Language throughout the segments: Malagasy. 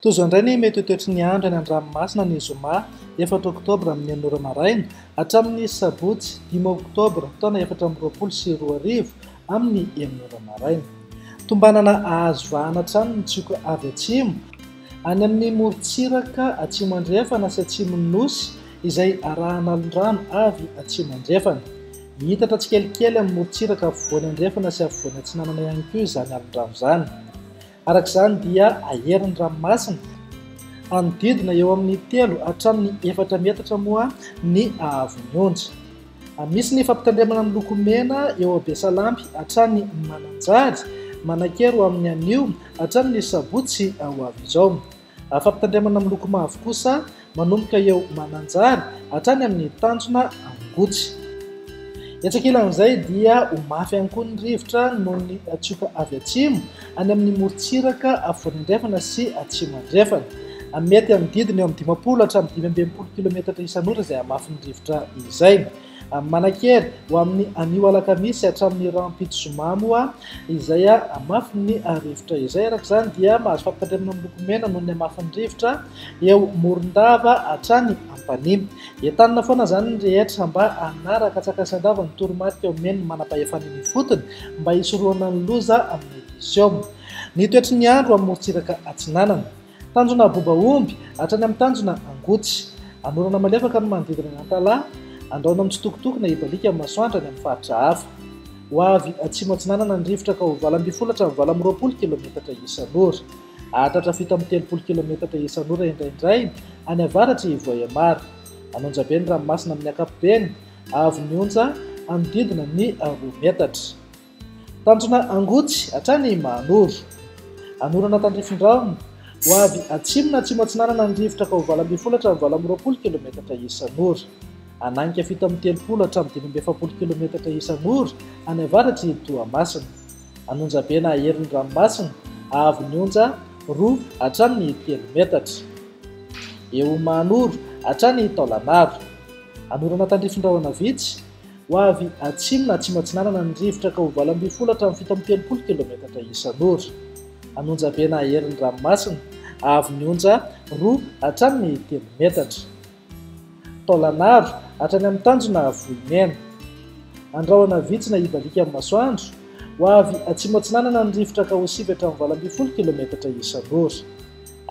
Tozo indray ny mety toetry ny andro eny an-dranomasina ny zoma 4 oktobra amin'ny 9 maraina hatramin'ny sabotsy 5 oktobra taona 2024 amin'ny 9 maraina. Tombanana ahazo vahana trano ny tsioka avy atsimo any amin'ny morontsiraka atsimo andrefana sy atsimo nosy izay arahan'alondrano avy atsimo andrefana. Hitatra tsikelikely amin'ny morontsiraka afovoany andrefana sy afovoany atsinanana ihany koa izany alondrano izany. Arak'izany dia aherin'ny ranomasina anodidina eo amin'ny 3 hatramin'ny 4 metatra moa ny ahavon'ny onja. Misy ny fampitandremana miloko mena eo Besalampy hatrany Mananjary, Manakero amin'ny anio hatramin'ny sabotsy ao avy izao. Fampitandremana miloko mavo kosa manomboka eo Mananjary hatrany amin'ny Tanjona Angotsy. Etsak'ilan'izay dia ho mafy ihany koa ny rivotra noho ny tsioka avy atsimo any amin'ny morontsiraka afovoany andrefana sy atsimo andrefana. Mety amin'ny didiny eo amin'ny 50 hatramin'ny 520 kilometatra isan'ora izay hamafy ny rivotra izay. Manakera ho amin'ny anio alakamisy hatramin'ny Rampitso moa izay hamafy ny rivotra izay. Arak'izany dia mahazo fampitandremana miloko mena noho ny hamafy ny rivotra eo Morondava hatrany Ampanimu. Entanina foana izany ny rehetra mba hanaraka tsakasan-dava ny toromarika eo amin'ny manam-pahefana ny fotony mba hisorohana ny loza amin'ny edisioma. Ny toetry ny andro amin'ny morontsiraka atsinanana. Tanjona Bobaomby hatrany amin'ny Tanjona Angotsy. Anorana malefaka ny manodidina ny Antalahy, andraona amin'ny tsitokotokona ibalika amin'ny masoandro any amin'ny faritra hafa. Ho avy atsimo atsinanana ny rivotra ka ho 20 hatramin'ny 20 kilometatra isan'ora. Ahatratra fito amin'ny 30 kilometatra isan'ora indraindray any avaratra Ivoayamary. Anonja be ny ranomasina amin'ny ankapobeny, ahavon'ny onja anodidina ny 2 metatra. Tanjona Angotsy hatrany Mahanoro. Anorana tandrifindraona ho avy atsimo na atsimo atsinanana ny rivotra ka ho 20 hatramin'ny 20 kilometatra isan'ora. Ananika fito amin'ny 30 hatramin'ny 70 kilometatra isan'ora any avaratra Toamasina. Anonja be na aherin'ny ranomasina, ahavon'ny onja 2 hatramin'ny 3 metatra. Eo Mahanoro hatrany Taolagnaro. Anorana tandrifindraona vitsy ho avy atsimo na atsimo atsinanana ny rivotra ka ho 20 hatramin'ny 70 kilometatra isan'ora. Anonja be na aherin'ny ranomasina, ahavon'ny onja 2 hatramin'ny 3 metatra. Taolagnaro hatrany amin'ny Tanjona Vohimena. Andrahoana vitsy na ibalika amin'ny masoandro ho avy atsimo atsinanana ny rivotra ka ho 7 hatramin'ny 20 kilometatra isan'ora.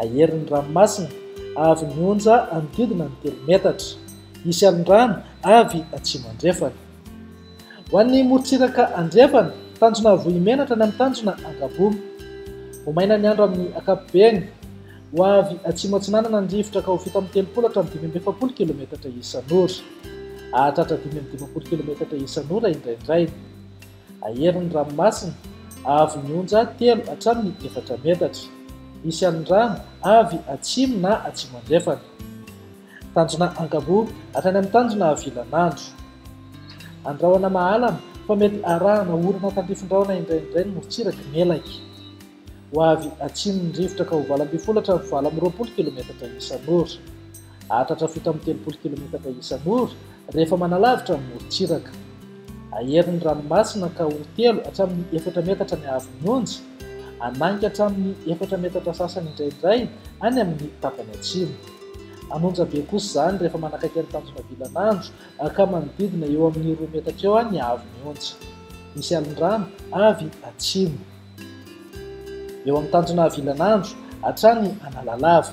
Aherin'ny ranomasina, ahavon'ny onja anodidina ny 3 metatra. Hisy alondrano avy atsimo andrefana. Ho an'ny morontsiraka andrefana, Tanjona Vohimena hatrany amin'ny Tanjona Angabo. Ho maina ny andro amin'ny ankapobeny, ho avy atsimo atsinanana ny rivotra ka ho 7 amin'ny 30 hatramin'ny 20 kilometatra isan'ora. Ahatratra 5 kilometatra isan'ora indraindray. Aherin'ny ranomasina, ahavon'ny onja 3 hatramin'ny 4 metatra. Hisy alondrano avy atsimo na atsimo andrefana. Tanjona Angabo hatrany amin'ny Tanjona Vilanandro. Andrahoana mahalana fa mety arahana orana tandrifindraona indraindray ny morontsiraka Melaky. Ho avy atsimo ny rivotra ka ho 20 hatramin'ny 20 kilometatra isan'ora. Ahatratra fito amin'ny 30 kilometatra isan'ora rehefa manalavitra ny morontsiraka. Aherin'ny ranomasina ka ho 3 hatramin'ny 4 metatra ny ahavon'ny onja. Ananika hatramin'ny 4 metatra sasany indraindray any amin'ny tapany atsimo. Anonja be kosa izany rehefa manakaiky ny Tanjona Vilanandro ka manodidina eo amin'ny 2 metatra eo ny ahavon'ny onja. Misy alondrano avy atsimo. Eo amin'ny Tanjona Vilanandro hatrany Analalava.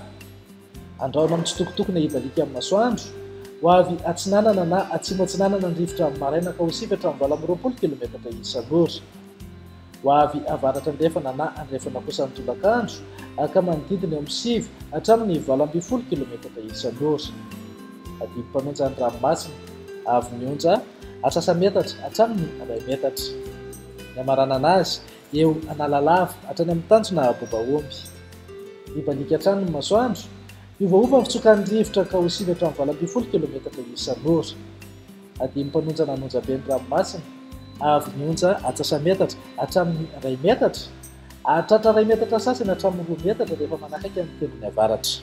Andrahoana amin'ny tsitokotokona ibalika amin'ny masoandro ho avy atsinanana na atsimo atsinanana ny rivotra amin'ny maraina ka ho 7 hatramin'ny 20 kilometatra isan'ora. Ho avy avaratra andrefana na andrefana kosa ny tolakandro ka manodidina eo amin'ny 7 hatramin'ny 20 kilometatra isan'ora. Adimy mpanonja ny ranomasina, ahavon'ny onja metatra hatramin'ny 2 metatra. Ny hamarana anazy eo Analalava hatrany amin'ny Tanjona Bobaomby. Ibalika hatrany ny masoandro, miovaova ny fitsokan'ny rivotra ka ho 7 hatramin'ny 20 kilometatra isan'ora. Adimy mpanonja nanonja be ny ranomasina, ahavon'ny onja metatra hatramin'ny 2 metatra. Ahatratra 2 metatra sasany hatramin'ny 2 metatra rehefa manakaiky amin'ny tendrony avaratra.